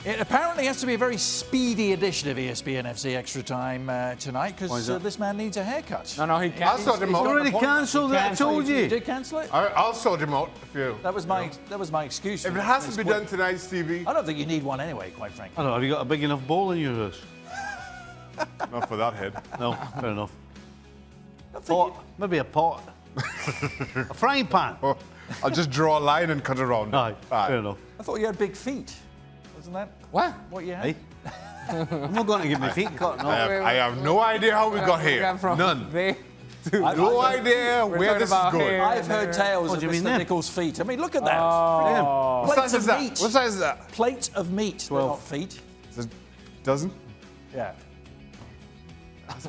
It apparently has to be a very speedy edition of ESPN FC Extra Time tonight because this man needs a haircut. No, he can't. I'll sort him out. You already cancelled it, I told You you. did cancel it? I'll sort him out if you... That was my excuse. If it has to be done tonight, Stevie... I don't think you need one anyway, quite frankly. I don't know, have you got a big enough bowl in your house? Not for that head. No, fair enough. Pot, maybe a pot. A frying pan. Oh, I'll just draw a line and cut around. Aye, fair enough. I thought you had big feet. Wasn't that what you had? Hey? I'm not going to get my feet cut, no. I have no idea how we got here. None. No idea where this is going. I've heard tales of Mr. Nicol's feet. I mean, look at that. Oh. What Plates size is of that? meat. What size is that? Plates of meat. 12. Not feet. Dozen? Yeah.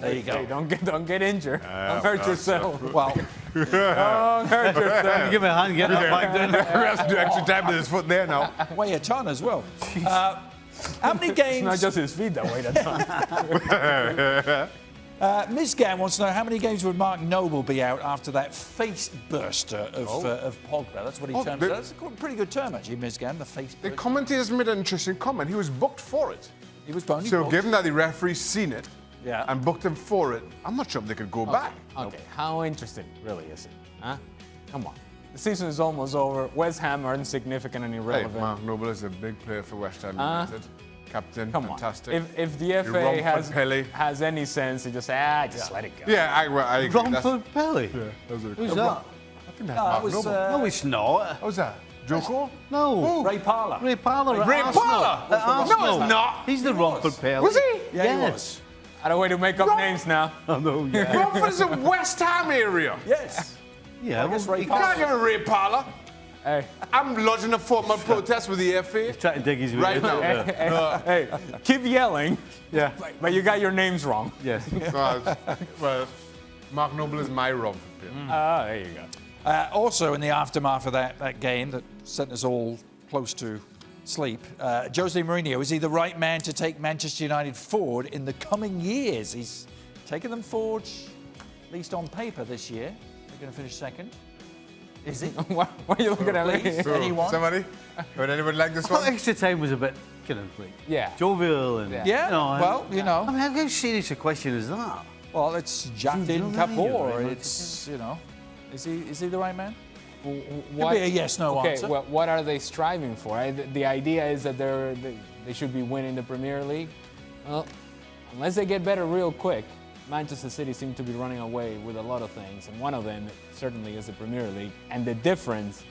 There you go. Hey, don't get injured. Don't hurt yourself. Well, Don't hurt yourself. Give me a hand, get that back down. We have to do extra time with his foot there now. weigh a ton as well. How many games? It's not just his feet that way. That's Ms. Gann wants to know how many games would Mark Noble be out after that face burster of Pogba? That's what he terms it. That's a pretty good term, actually, Ms. Gann, the face burster. The commentators made an interesting comment. He was booked for it. He was only So booked. given that the referee's seen it and booked him for it, I'm not sure if they could go back. Okay, how interesting really is it? Huh? Come on. The season is almost over. West Ham are insignificant and Hey, irrelevant. Mark Noble is a big player for West Ham United. Captain, Come fantastic. on. If the FA has any sense, you just just let it go. Yeah, I agree. Romford Pelly? Yeah, that was Who's that? I think that's Mark Noble. No, it's not. How's that? Joko? No. Ray Parlour. Ray Parlour. Ray Parlour? At Arsenal. No, it's not. He's the Romford Pelly. Was he? Yeah, he was. I don't way to make up names now. I know, yeah. Romford is a West Ham area. Yes. Yeah, I guess well, Ray You can't give a Ray Parlour. Hey, I'm lodging a formal protest with the FA trying to dig his way right in. now. hey, keep yelling, Yeah. but you got your names wrong. Yes. Well, Mark Noble is my Romford player. There you go. Also, in the aftermath of that game that sent us all close to sleep, Jose Mourinho, is he the right man to take Manchester United forward in the coming years? He's taken them forward, at least on paper this year. They're going to finish second. Is he? Why are you looking at me? So, Anyone? somebody? Would anybody like this I thought one? extra time was a bit killing free. Yeah. Jovial and... Yeah. Yeah, You know, well, you know. I mean, how serious a question is that? Well, it's Jacqueline Mourinho, Kapoor. right? It's, you know, is he the right man? What, Could be a yes/no okay, answer. well, what are they striving for? The idea is that they should be winning the Premier League. Well, unless they get better real quick, Manchester City seem to be running away with a lot of things, and one of them certainly is the Premier League. And the difference,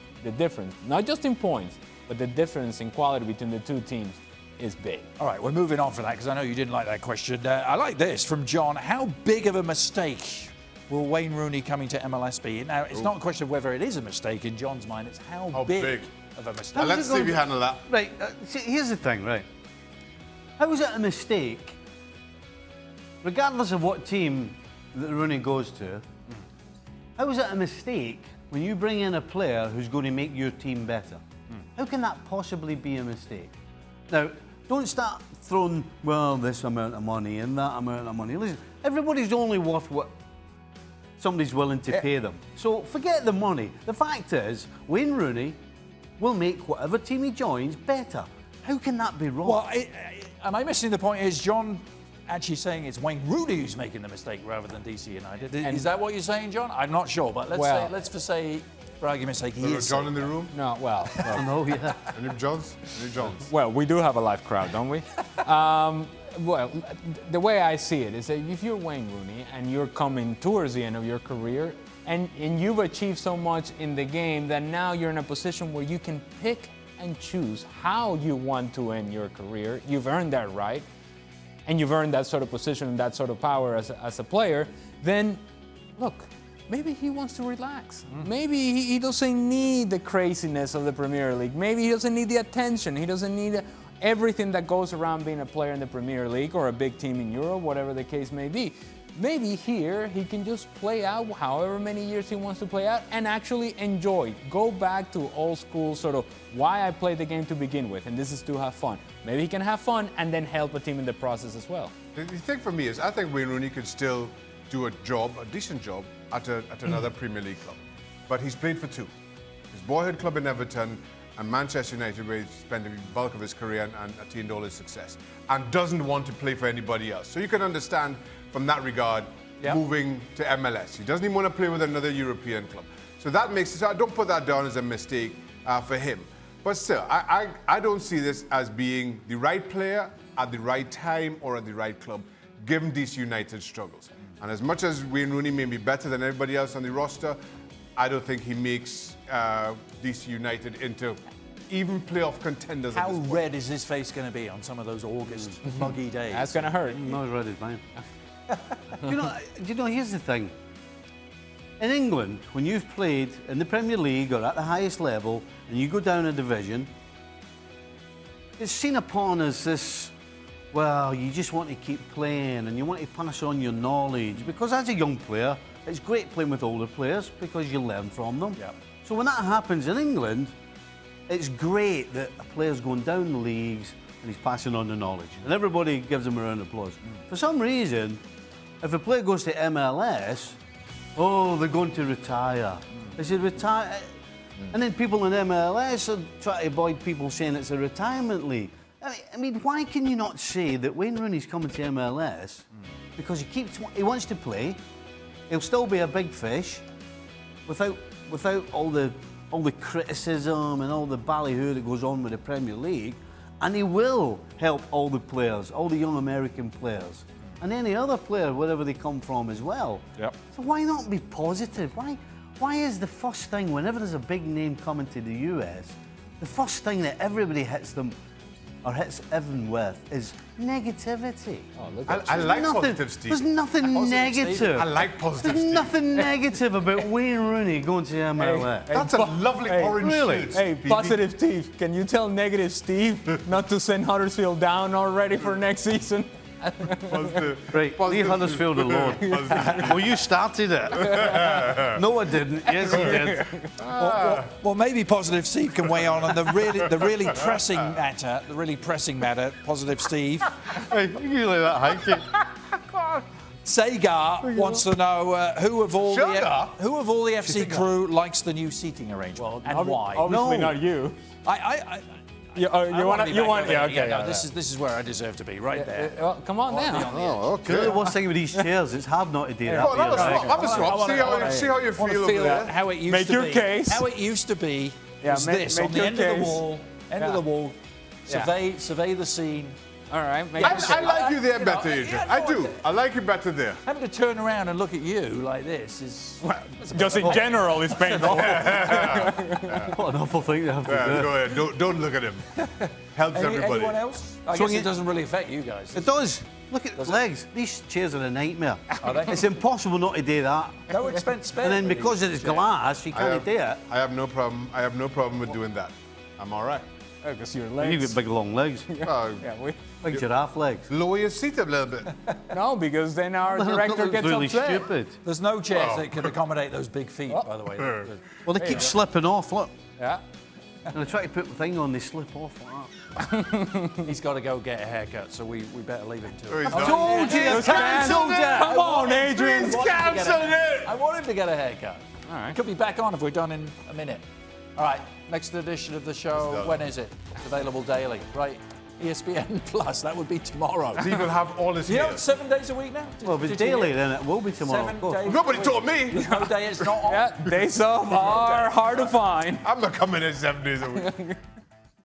not just in points, but the difference in quality between the two teams is big. All right, we're moving on from that because I know you didn't like that question. I like this from John. How big of a mistake will Wayne Rooney coming to MLS be? Now, it's not a question of whether it is a mistake in John's mind, it's how big of a mistake. Let's see if you handle that. Right, see, here's the thing, right? How is it a mistake, regardless of what team that Rooney goes to, how is it a mistake when you bring in a player who's going to make your team better? How can that possibly be a mistake? Now, don't start throwing, well, this amount of money and that amount of money. Listen, everybody's only worth what somebody's willing to pay them. So forget the money. The fact is, Wayne Rooney will make whatever team he joins better. How can that be wrong? Well, am I missing the point? Is John actually saying it's Wayne Rooney who's making the mistake rather than DC United? Is that what you're saying, John? I'm not sure, but let's say, for argument's sake, he is. John in the room? No, well, no, yeah. Any Johns? Any Johns? well, we do have a live crowd, don't we? Well, the way I see it is that if you're Wayne Rooney and you're coming towards the end of your career and you've achieved so much in the game that now you're in a position where you can pick and choose how you want to end your career, you've earned that right, and you've earned that sort of position and that sort of power as a player, then look, maybe he wants to relax. Maybe he doesn't need the craziness of the Premier League. Maybe he doesn't need the attention. He doesn't need everything that goes around being a player in the Premier League or a big team in Europe, whatever the case may be. Maybe here he can just play out however many years he wants to play out and actually enjoy. Go back to old school sort of why I played the game to begin with, and this is to have fun. Maybe he can have fun and then help a team in the process as well. The thing for me is, I think Wayne Rooney could still do a decent job at another Premier League club. But he's played for two. His boyhood club in Everton and Manchester United, where he spent the bulk of his career and attained all his success, and doesn't want to play for anybody else. So you can understand from that regard moving to MLS. He doesn't even want to play with another European club. So that makes it, so I don't put that down as a mistake for him. But still, I don't see this as being the right player at the right time or at the right club, given DC United's struggles. And as much as Wayne Rooney may be better than everybody else on the roster, I don't think he makes DC United into even playoff contenders. How red is his face going to be on some of those August muggy days? That's going to hurt. Not as red as mine. you know, here's the thing. In England, when you've played in the Premier League or at the highest level and you go down a division, it's seen upon as this, well, you just want to keep playing and you want to pass on your knowledge. Because as a young player, it's great playing with older players because you learn from them. Yep. So when that happens in England, it's great that a player's going down the leagues and he's passing on the knowledge. And everybody gives him a round of applause. For some reason, if a player goes to MLS, oh, they're going to retire. They should retire. And then people in MLS are trying to avoid people saying it's a retirement league. I mean, why can you not say that Wayne Rooney's coming to MLS because he wants to play, he'll still be a big fish without all the criticism and all the ballyhoo that goes on with the Premier League, and he will help all the players, all the young American players, and any other player, wherever they come from as well. Yep. So why not be positive? Why is the first thing, whenever there's a big name coming to the US, the first thing that everybody hits them or hits Evan with is negativity? Oh, look I like positive, Steve. There's nothing negative. I like positive, There's Steve. nothing negative about Wayne Rooney going to MLS. That's a lovely orange shirt. Hey, Stevie. positive Steve, can you tell negative Steve not to send Huddersfield down already for next season? Positive. Right, leave Huddersfield alone. Well, you started it. No, I didn't. Yes, he did. Well, maybe positive Steve can weigh on the really pressing matter. The really pressing matter. Positive Steve. Hey, you can leave that high. Sagar wants to know who of all the Sugar? FC crew likes the new seating arrangement and why. Obviously not you. You want? Yeah, okay. No, this is where I deserve to be, right there. Well, come on now. Oh, You know okay. the worst thing with these chairs, it's hard not to do that. Well, have a swap. See how you feel over Feel there. how it used Make to your be. case. How it used to be was make this on the your end of the case. wall. End of the wall. Survey the scene. All right. I like you there better, Adrian. yeah, I no, do. I like you better there. Having to turn around and look at you like this is. Just in general, it's painful. What an awful thing to have to Yeah, do. go ahead. Don't look at him. Helps everybody. Anyone else? I guess it doesn't really affect you guys. It does. Look at the legs. These chairs are a nightmare. Are they? It's impossible not to do that. No expense spared. And then for because these it's chairs. glass, you can't do it. I have no problem. I have no problem with doing that. I'm all right. Because your You've legs. got big long legs. Uh, Big giraffe legs. lower your seat a little bit. No, because then our director That's gets really upset. stupid. There's no chairs that can accommodate those big feet, by the way. Well, they keep slipping off, look. Yeah. And they try to put the thing on, they slip off like that. He's got to go get a haircut, so we better leave him to Oh, it. he's I not- told you, I cancelled it. Come on, Adrian. He's cancelled it. I want him to get a haircut. All right. Could be back on if we're done in a minute. All right, next edition of the show, when is it? It's available daily, right? ESPN Plus, that would be tomorrow. Steve will have all his You know, hair. it's 7 days a week now? Well, if it's Did you daily, hear? then it will be tomorrow. 7 of course. days. Nobody told me. No day it's not on. Yeah, days off are hard to find. I'm not coming in 7 days a week.